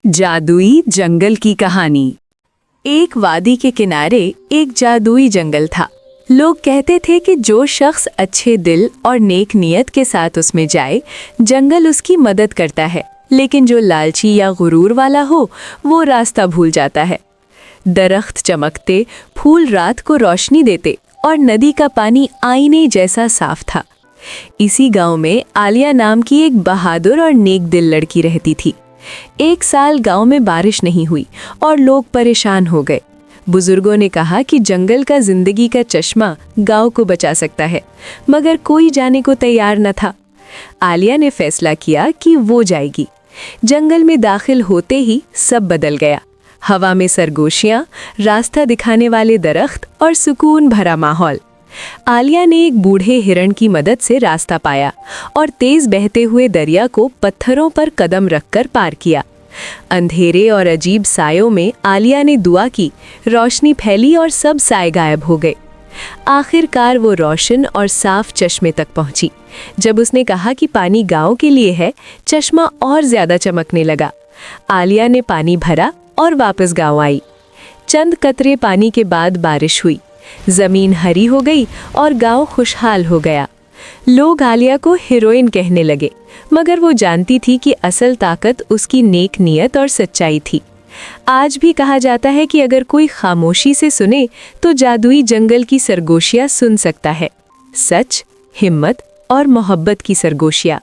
जादुई जंगल की कहानी। एक वादी के किनारे एक जादुई जंगल था। लोग कहते थे कि जो शख्स अच्छे दिल और नेक नियत के साथ उसमें जाए, जंगल उसकी मदद करता है, लेकिन जो लालची या गुरूर वाला हो, वो रास्ता भूल जाता है। दरख्त चमकते, फूल रात को रोशनी देते और नदी का पानी आईने जैसा साफ था। इसी गांव में आलिया नाम की एक बहादुर और नेक दिल लड़की रहती थी। एक साल गांव में बारिश नहीं हुई और लोग परेशान हो गए। बुजुर्गों ने कहा कि जंगल का जिंदगी का चश्मा गांव को बचा सकता है, मगर कोई जाने को तैयार न था। आलिया ने फैसला किया कि वो जाएगी। जंगल में दाखिल होते ही सब बदल गया। हवा में सरगोशियां, रास्ता दिखाने वाले दरख्त और सुकून भरा माहौल। आलिया ने एक बूढ़े हिरण की मदद से रास्ता पाया और तेज बहते हुए दरिया को पत्थरों पर कदम रखकर पार किया। अंधेरे और अजीब सायों में आलिया ने दुआ की, रोशनी फैली और सब साए गायब हो गए। आखिरकार वो रोशन और साफ चश्मे तक पहुंची। जब उसने कहा कि पानी गांव के लिए है, चश्मा और ज्यादा चमकने लगा। आलिया ने पानी भरा और वापस गांव आई। चंद कतरे पानी के बाद बारिश हुई। जमीन हरी हो गई और गांव खुशहाल हो गया। लोग आलिया को हीरोइन कहने लगे, मगर वो जानती थी कि असल ताकत उसकी नेक नियत और सच्चाई थी। आज भी कहा जाता है कि अगर कोई खामोशी से सुने तो जादुई जंगल की सरगोशियां सुन सकता है। सच, हिम्मत और मोहब्बत की सरगोशियां।